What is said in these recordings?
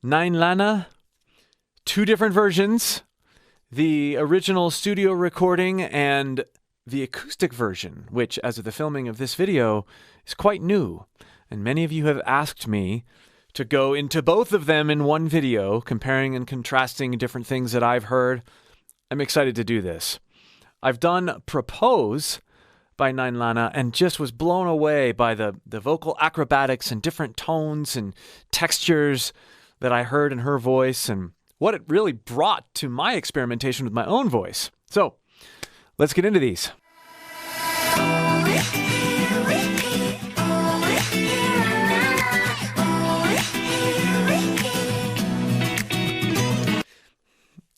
Nine Lana, 2 different versions, the original studio recording and the acoustic version, which, as of the filming of this video, is quite new. And many of you have asked me to go into both of them in one video, comparing and contrasting different things that I've heard. I'm excited to do this. I've done Propose by Nine Lana and just was blown away by the vocal acrobatics and different tones and textures that I heard in her voice and what it really brought to my experimentation with my own voice. So, let's get into these.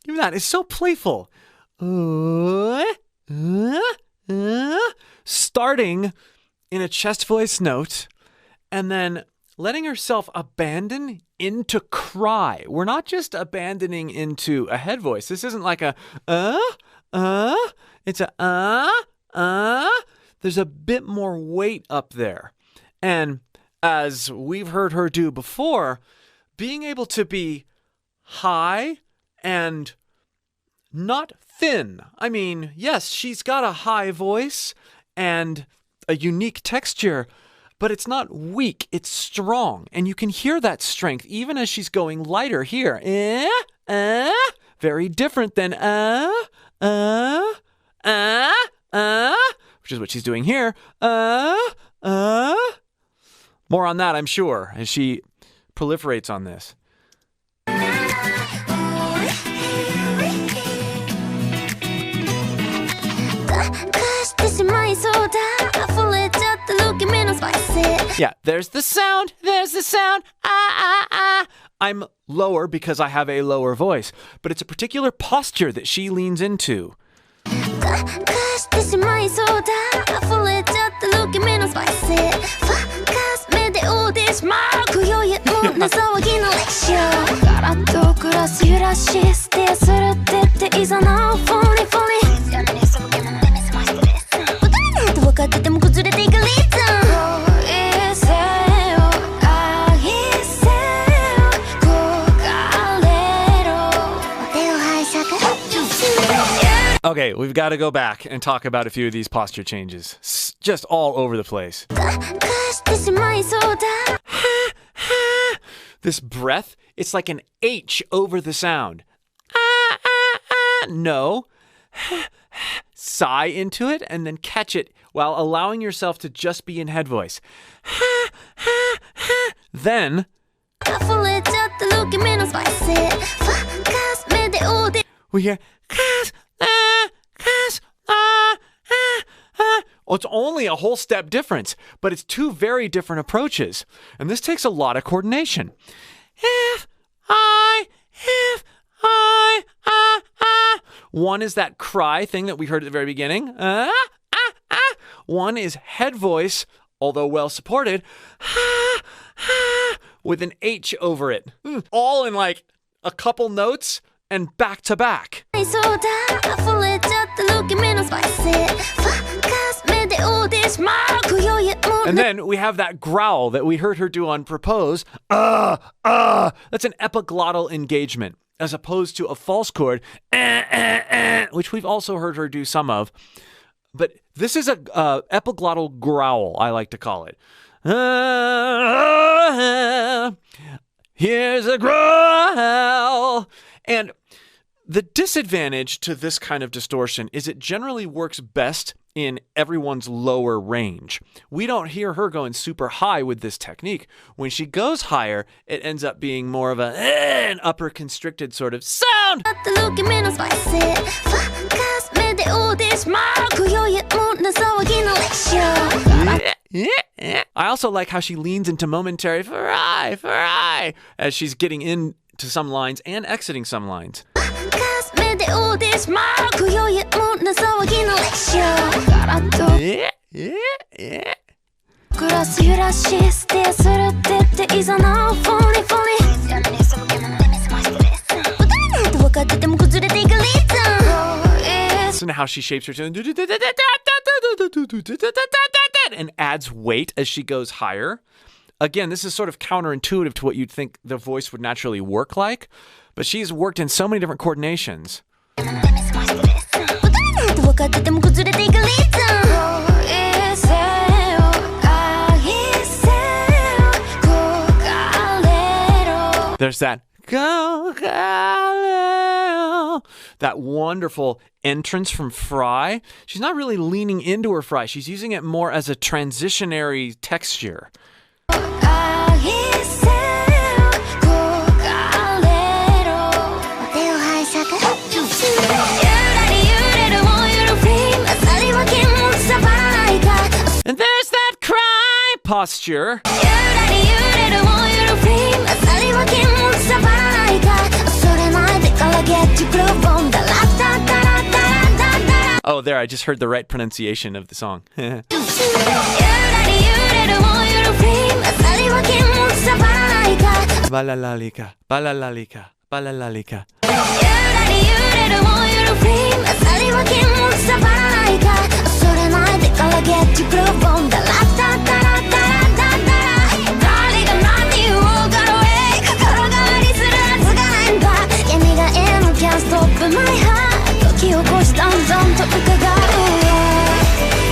Even that is so playful. Starting in a chest voice note and then letting herself abandon into cry. We're not just abandoning into a head voice. This isn't like a it's a There's a bit more weight up there. And as we've heard her do before, being able to be high and not thin. I mean, yes, she's got a high voice and a unique texture, but it's not weak, it's strong. And you can hear that strength even as she's going lighter here. Very different than which is what she's doing here. More on that, I'm sure, as she proliferates on this. Yeah, there's the sound. I'm lower because I have a lower voice, but it's a particular posture that she leans into. Okay, we've got to go back and talk about a few of these posture changes. Just all over the place. This breath, it's like an H over the sound. No. Sigh into it and then catch it while allowing yourself to just be in head voice. Then we hear well, it's only a whole step difference, but it's 2 very different approaches. And this takes a lot of coordination. One is that cry thing that we heard at the very beginning. One is head voice, although well supported, with an H over it. All in like a couple notes and back to back. And then we have that growl that we heard her do on Propose. That's an epiglottal engagement, as opposed to a false chord, which we've also heard her do some of. But this is a epiglottal growl, I like to call it. Here's a growl. And the disadvantage to this kind of distortion is it generally works best in everyone's lower range. We don't hear her going super high with this technique. When she goes higher, it ends up being more of an upper constricted sort of sound. I also like how she leans into momentary fry as she's getting into some lines and exiting some lines. Listen to how she shapes her tune and adds weight as she goes higher. Again, this is sort of counterintuitive to what you'd think the voice would naturally work like, but she's worked in so many different coordinations. There's that that wonderful entrance from Fry. She's not really leaning into her Fry. She's using it more as a transitionary texture. And there's that cry posture. Oh, there, I just heard the right pronunciation of the song. Balalaika, Balalaika, Balalaika.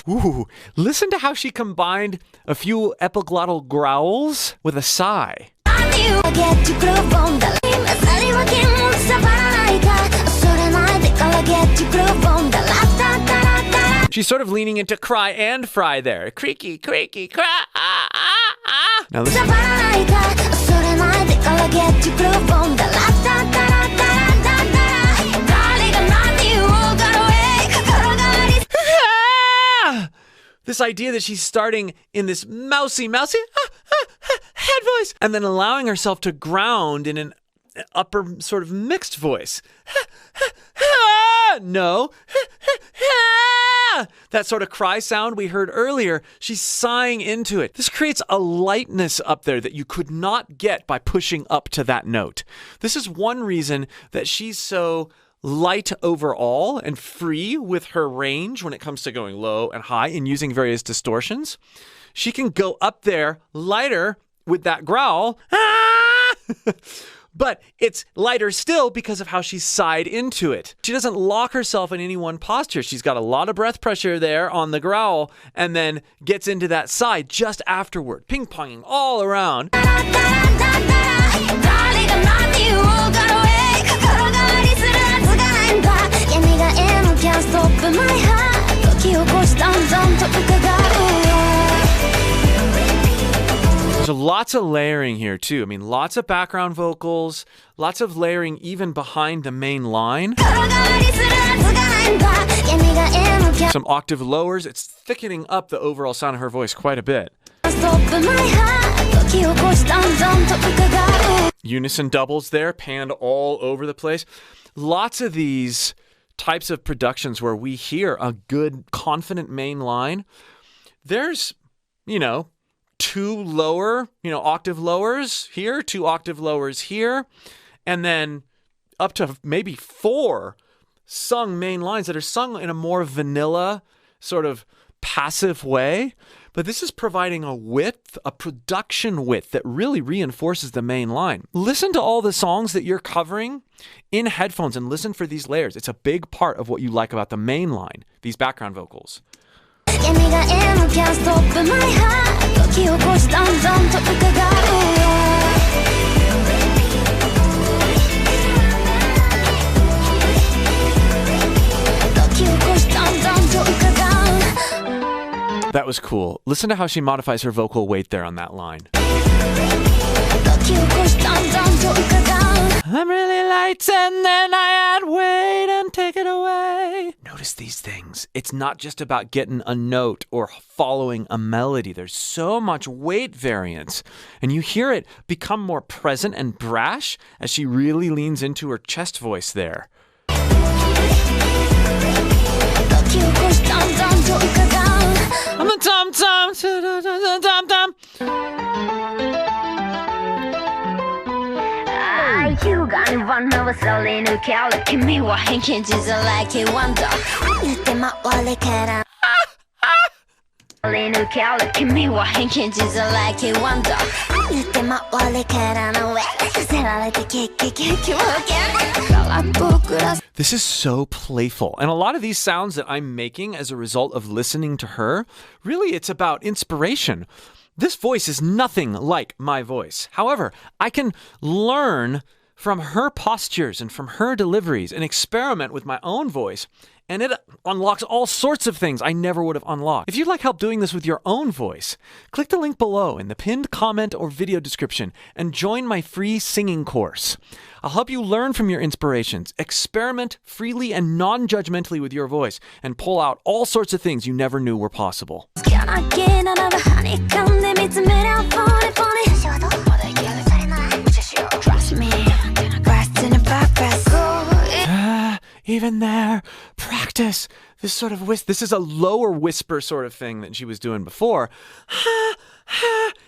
Ooh, listen to how she combined a few epiglottal growls with a sigh. She's sort of leaning into cry and fry there. Creaky, creaky, cry. Now listen. This idea that she's starting in this mousy head voice and then allowing herself to ground in an upper sort of mixed voice. No. That sort of cry sound we heard earlier, she's sighing into it. This creates a lightness up there that you could not get by pushing up to that note. This is one reason that she's so light overall and free with her range when it comes to going low and high and using various distortions. She can go up there lighter with that growl, but it's lighter still because of how she's sighed into it. She doesn't lock herself in any one posture. She's got a lot of breath pressure there on the growl and then gets into that sigh just afterward, ping-ponging all around. There's lots of layering here too. I mean, lots of background vocals, lots of layering even behind the main line. Some octave lowers. It's thickening up the overall sound of her voice quite a bit. Unison doubles there, panned all over the place. Lots of these types of productions where we hear a good, confident main line. There's, two lower, octave lowers here, two octave lowers here, and then up to maybe 4 sung main lines that are sung in a more vanilla, sort of passive way. But this is providing a width, a production width that really reinforces the main line. Listen to all the songs that you're covering in headphones and listen for these layers. It's a big part of what you like about the main line, these background vocals. That was cool. Listen to how she modifies her vocal weight there on that line. I'm really light and then I add weight and take it away. Notice these things. It's not just about getting a note or following a melody. There's so much weight variance. And you hear it become more present and brash as she really leans into her chest voice there. I'm the tom-tom, tom-tom. This is so playful. And a lot of these sounds that I'm making as a result of listening to her, really it's about inspiration. This voice is nothing like my voice. However, I can learn from her postures and from her deliveries and experiment with my own voice, and it unlocks all sorts of things I never would have unlocked. If you'd like help doing this with your own voice, click the link below in the pinned comment or video description and join my free singing course. I'll help you learn from your inspirations, experiment freely and non-judgmentally with your voice, and pull out all sorts of things you never knew were possible. Even there, practice this sort of this is a lower whisper sort of thing that she was doing before.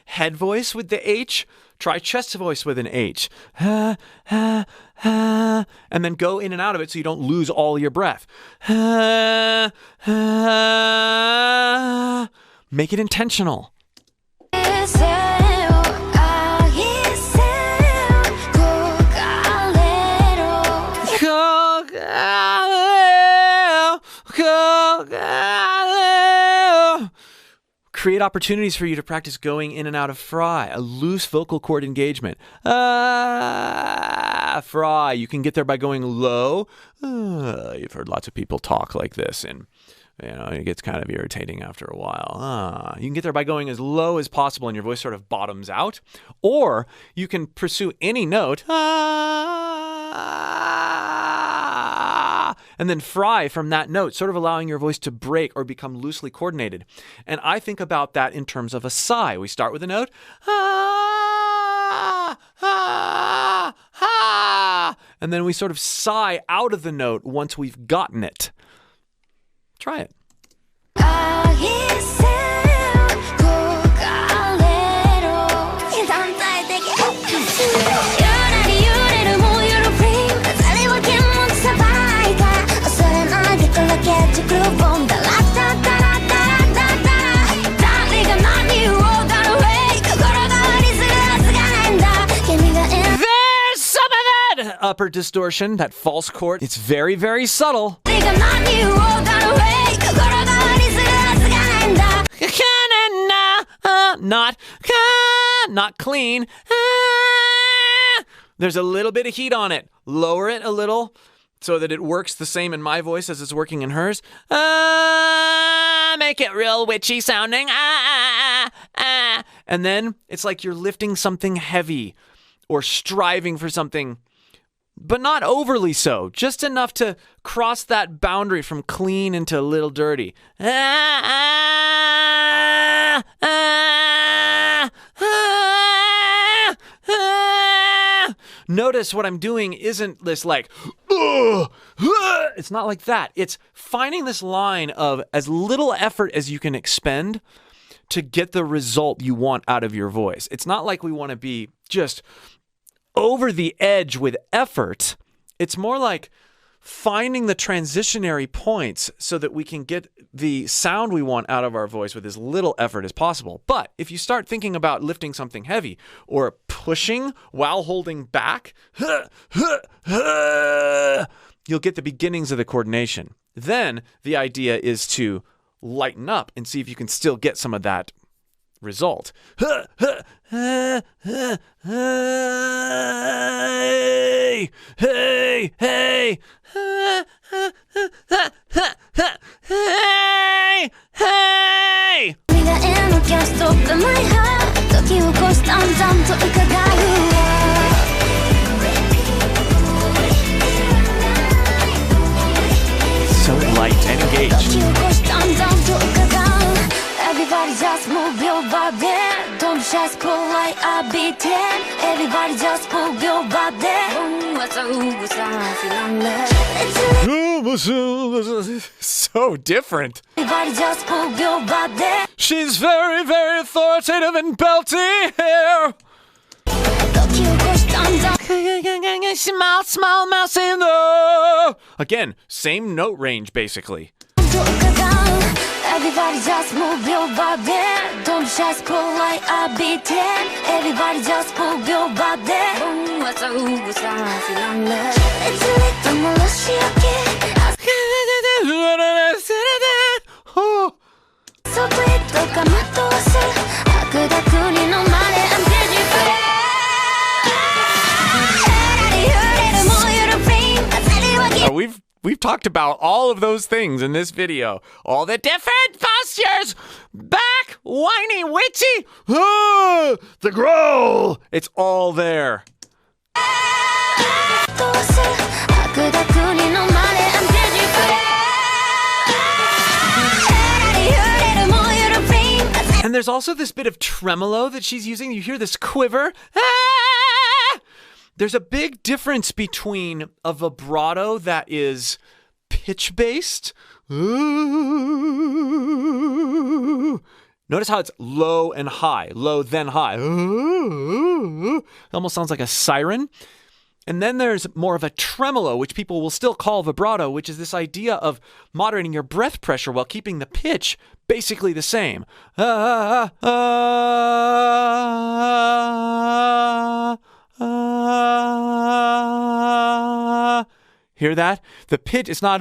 Head voice with the H. Try chest voice with an H. And then go in and out of it so you don't lose all your breath. Make it intentional. Create opportunities for you to practice going in and out of fry, a loose vocal cord engagement. Fry. You can get there by going low. You've heard lots of people talk like this, and it gets kind of irritating after a while. You can get there by going as low as possible, and your voice sort of bottoms out. Or you can pursue any note. And then fry from that note, sort of allowing your voice to break or become loosely coordinated. And I think about that in terms of a sigh. We start with a note, and then we sort of sigh out of the note once we've gotten it. Try it. Upper distortion, that false chord. It's very, very subtle. Not clean. There's a little bit of heat on it. Lower it a little so that it works the same in my voice as it's working in hers. Make it real witchy sounding. And then it's like you're lifting something heavy or striving for something, but not overly so, just enough to cross that boundary from clean into a little dirty. Notice what I'm doing isn't this like, it's not like that. It's finding this line of as little effort as you can expend to get the result you want out of your voice. It's not like we want to be just over the edge with effort. It's more like finding the transitionary points so that we can get the sound we want out of our voice with as little effort as possible. But if you start thinking about lifting something heavy or pushing while holding back, you'll get the beginnings of the coordination. Then the idea is to lighten up and see if you can still get some of that result. Hey, hey, hey, hey, hey. So light and engaged. Everybody just move your body. Don't just pull like a beaten. Everybody just move your body. So different. Everybody just move your body. She's very, very authoritative and belty hair. Smile, smile, mouse in the... Again, same note range, basically. Everybody just move your body. Don't just pull like a beaten. Everybody just move your body. What's a who's feeling love? It's a little more lushy again. So quick, look, I'm not the one. I could have done it no matter. I'm dead, you We've talked about all of those things in this video. All the different postures. Back, whiny, witchy. The growl. It's all there. And there's also this bit of tremolo that she's using. You hear this quiver. There's a big difference between a vibrato that is pitch-based. Notice how it's low and high, low then high. It almost sounds like a siren. And then there's more of a tremolo, which people will still call vibrato, which is this idea of moderating your breath pressure while keeping the pitch basically the same. Hear that? The pitch is not.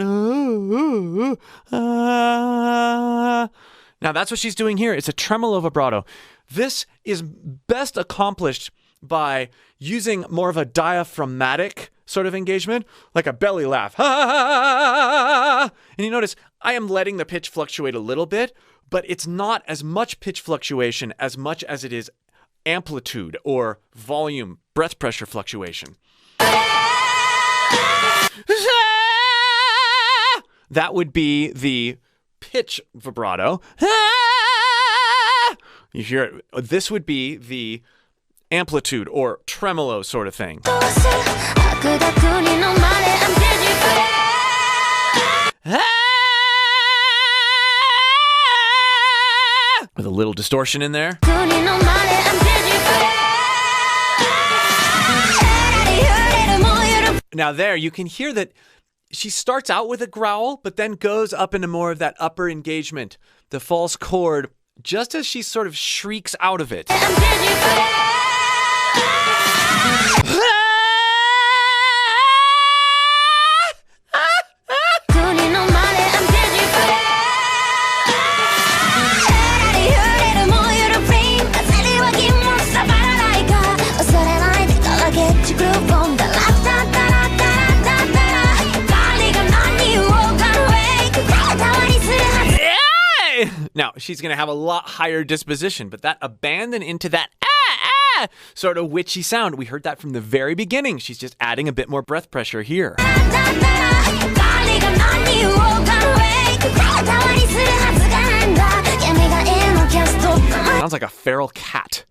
Now that's what she's doing here. It's a tremolo vibrato. This is best accomplished by using more of a diaphragmatic sort of engagement, like a belly laugh. And you notice I am letting the pitch fluctuate a little bit, but it's not as much pitch fluctuation as much as it is amplitude or volume, breath pressure fluctuation. That would be the pitch vibrato. You hear it. This would be the amplitude or tremolo sort of thing. With a little distortion in there. Now there, you can hear that she starts out with a growl, but then goes up into more of that upper engagement, the false chord, just as she sort of shrieks out of it. Now, she's going to have a lot higher disposition, but that abandon into that sort of witchy sound, we heard that from the very beginning. She's just adding a bit more breath pressure here. Sounds like a feral cat.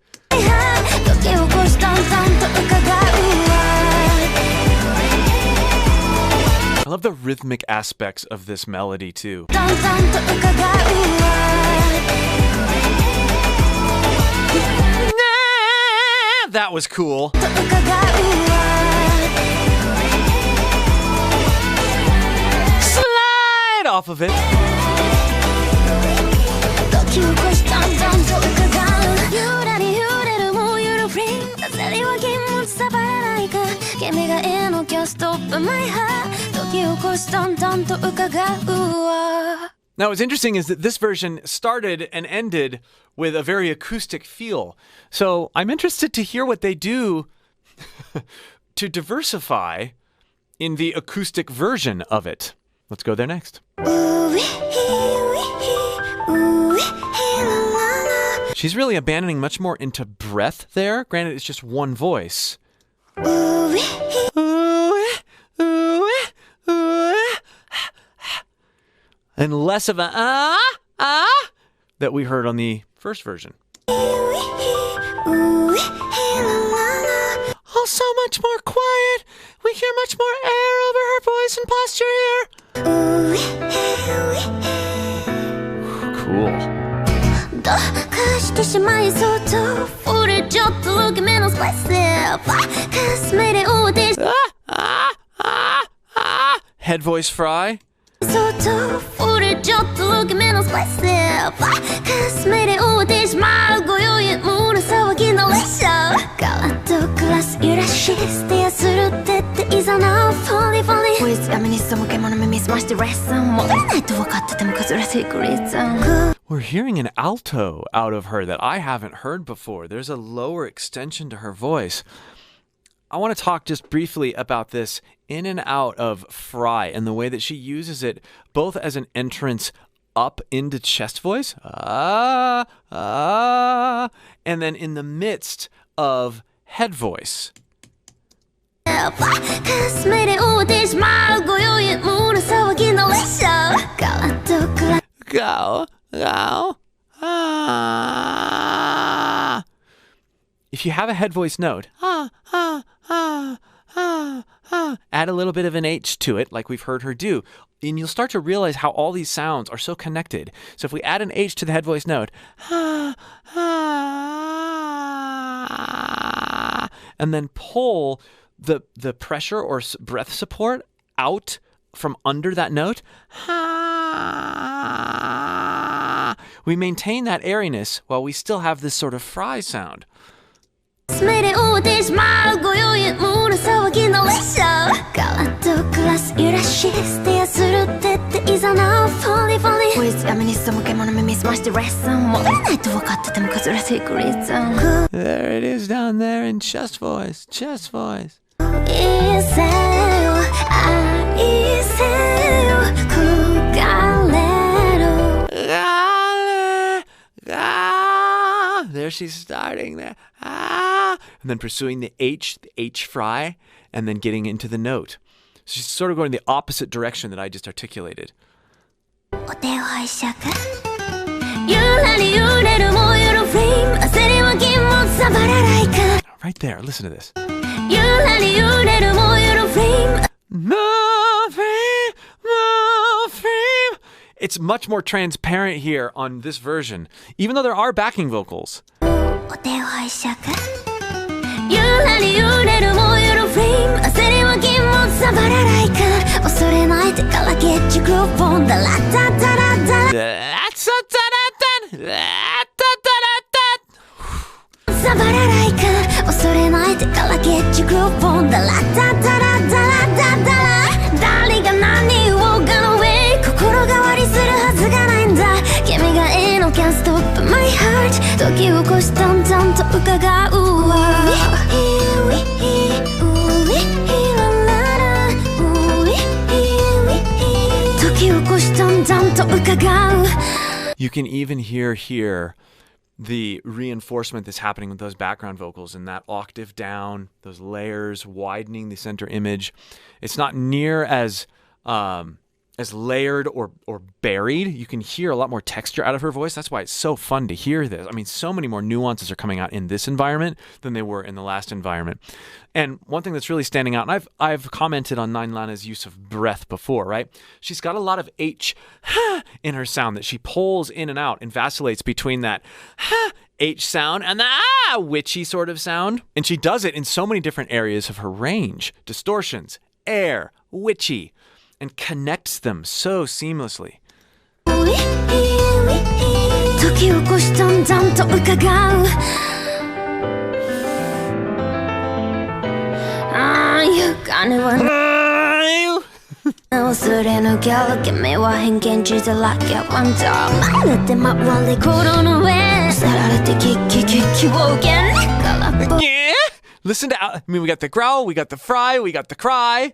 I love the rhythmic aspects of this melody too. That was cool. Slide off of it. Now, what's interesting is that this version started and ended with a very acoustic feel. So I'm interested to hear what they do to diversify in the acoustic version of it. Let's go there next. She's really abandoning much more into breath there. Granted, it's just one voice. And less of a that we heard on the first version. Oh, so much more quiet. We hear much more air over her voice and posture here. Cool. Head voice fry. 우리 좀 menos passive 가슴에 오대 말 고요히 무는 싸우기 놀래셔 갈라도 클래스 유라시 스테야するっていざな Falling falling With a minute some game on a miss my stress 모든 나도分かってても数らしく reason We're hearing an alto out of her that I haven't heard before. There's a lower extension to her voice. I want to talk just briefly about this in and out of Fry and the way that she uses it both as an entrance up into chest voice, and then in the midst of head voice. Go. If you have a head voice note, add a little bit of an H to it, like we've heard her do, and you'll start to realize how all these sounds are so connected. So if we add an H to the head voice note, and then pull the pressure or breath support out from under that note, we maintain that airiness while we still have this sort of Fry sound. There it is down there in chest voice. There she's starting there. And then pursuing the H Fry, and then getting into the note. So she's sort of going the opposite direction that I just articulated. Right there, listen to this. It's much more transparent here on this version, even though there are backing vocals. You can even hear here the reinforcement that's happening with those background vocals and that octave down, those layers widening the center image. It's not near as layered or buried. You can hear a lot more texture out of her voice. That's why it's so fun to hear this. I mean, so many more nuances are coming out in this environment than they were in the last environment. And one thing that's really standing out, and I've commented on Nine Lana's use of breath before, right? She's got a lot of H in her sound that she pulls in and out and vacillates between that H sound and the witchy sort of sound. And she does it in so many different areas of her range. Distortions, air, witchy, and connects them so seamlessly. Yeah. Listen to, I mean, we got the growl, we got the fry, we got the cry.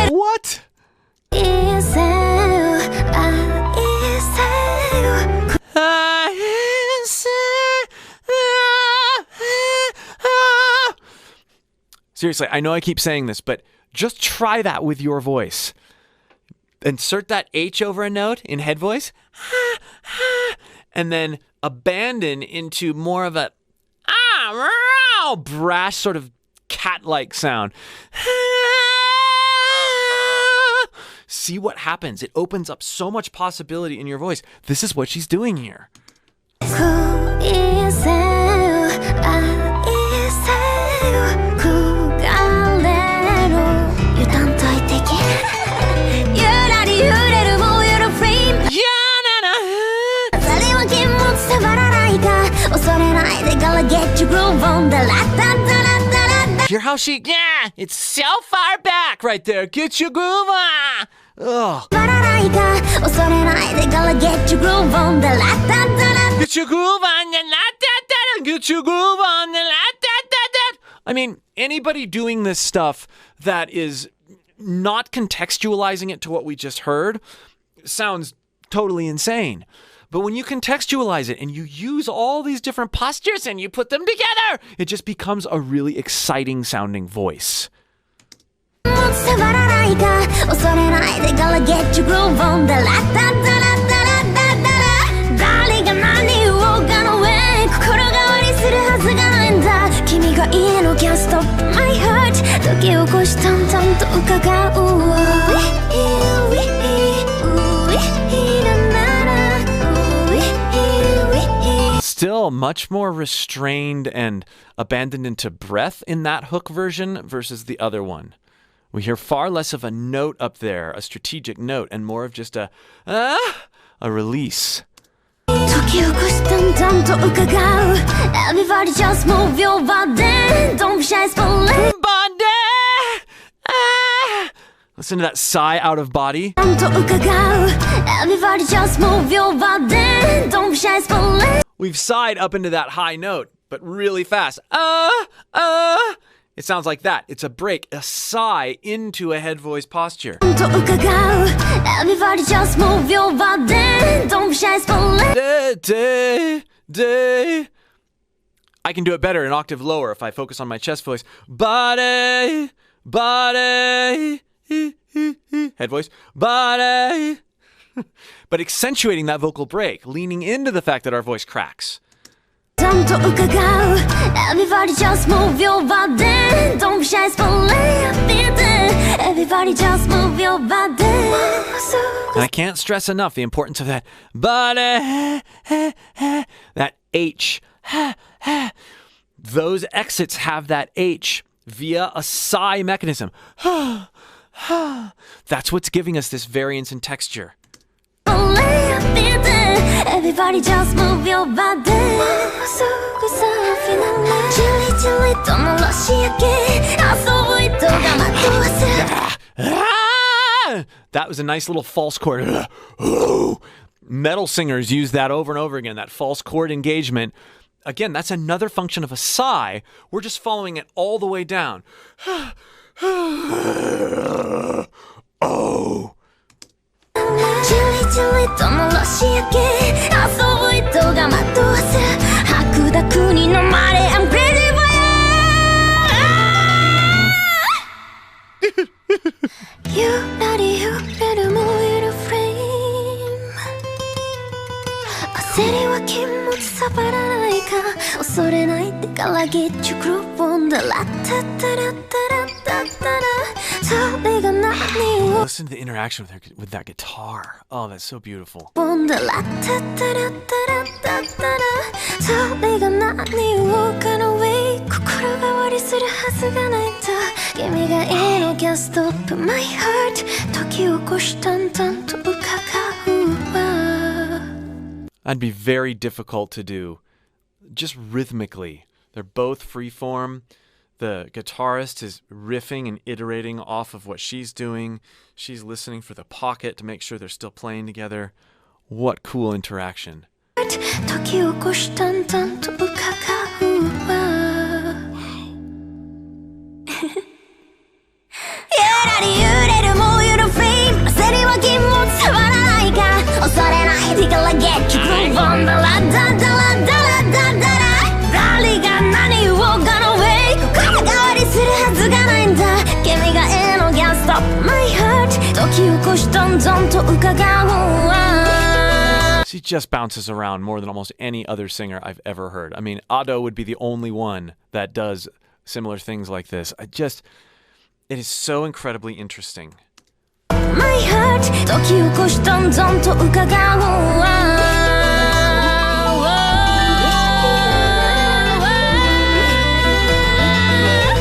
What? Seriously, I know I keep saying this, but just try that with your voice. insert that H over a note in head voice, and then abandon into more of a brash sort of cat-like sound. See what happens. It opens up so much possibility in your voice. This is what she's doing here. Hear how she, it's so far back right there. Get your groove on. Ugh. Get your groove on. Get your groove on. I mean, anybody doing this stuff that is not contextualizing it to what we just heard sounds totally insane. But when you contextualize it and you use all these different postures and you put them together, it just becomes a really exciting sounding voice. Still much more restrained and abandoned into breath in that hook version versus the other one. We hear far less of a note up there, a strategic note, and more of just a release. Everybody just move your body. Don't be shy, listen to that sigh out of body. Everybody just move your body. Don't be shy, we've sighed up into that high note, but really fast. It sounds like that. It's a break, a sigh into a head voice posture. Everybody just move your body. Don't be shy, I can do it better an octave lower if I focus on my chest voice. Body, head voice, body. But accentuating that vocal break, leaning into the fact that our voice cracks. Everybody just move your body. Don't be shy, everybody just move your body. And I can't stress enough the importance of that body, that H. Those exits have that H via a sigh mechanism. That's what's giving us this variance in texture. Everybody just move your body. That was a nice little false chord. Metal singers use that over and over again, that false chord engagement. Again, that's another function of a sigh. We're just following it all the way down. Oh. Listen to the interaction with that guitar. Oh, that's so beautiful. That'd be very difficult to do, just rhythmically. They're both freeform. The guitarist is riffing and iterating off of what she's doing. She's listening for the pocket to make sure they're still playing together. What cool interaction. Stop my heart. んどんと伺う She just bounces around more than almost any other singer I've ever heard. I mean, Ado would be the only one that does similar things like this. It is so incredibly interesting. My heart 時を越しどんどんと伺う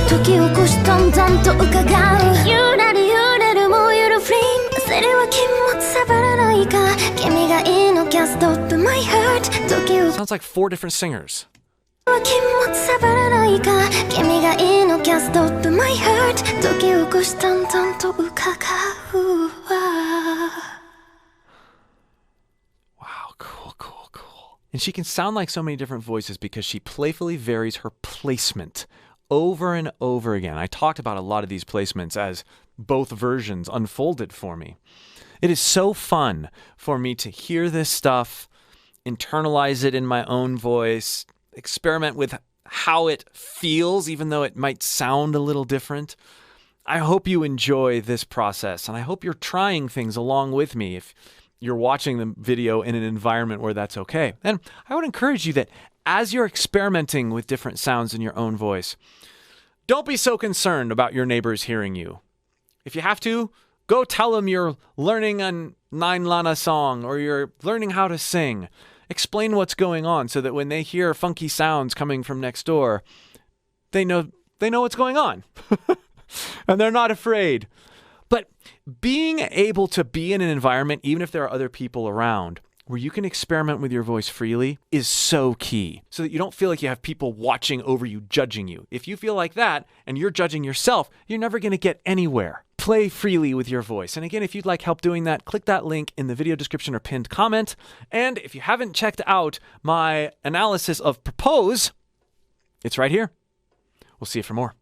時を越しどんどんと伺う揺れる揺れる燃えるフレームそれは気持ち触らないか君がいいの Can't stop my heart 時を Sounds like 4 different singers. 気持ち触らないか君がいいの Can't stop my heart 時を越しどんどんと伺う Wow, cool. And she can sound like so many different voices because she playfully varies her placement over and over again. I talked about a lot of these placements as both versions unfolded for me. It is so fun for me to hear this stuff, internalize it in my own voice, experiment with how it feels, even though it might sound a little different. I hope you enjoy this process, and I hope you're trying things along with me if you're watching the video in an environment where that's okay. And I would encourage you that as you're experimenting with different sounds in your own voice, don't be so concerned about your neighbors hearing you. If you have to, go tell them you're learning a 9-lana song or you're learning how to sing. Explain what's going on so that when they hear funky sounds coming from next door, they know what's going on. And they're not afraid. But being able to be in an environment, even if there are other people around, where you can experiment with your voice freely is so key, so that you don't feel like you have people watching over you, judging you. If you feel like that and you're judging yourself, you're never going to get anywhere. Play freely with your voice. And again, if you'd like help doing that, click that link in the video description or pinned comment. And if you haven't checked out my analysis of Propose, it's right here. We'll see you for more.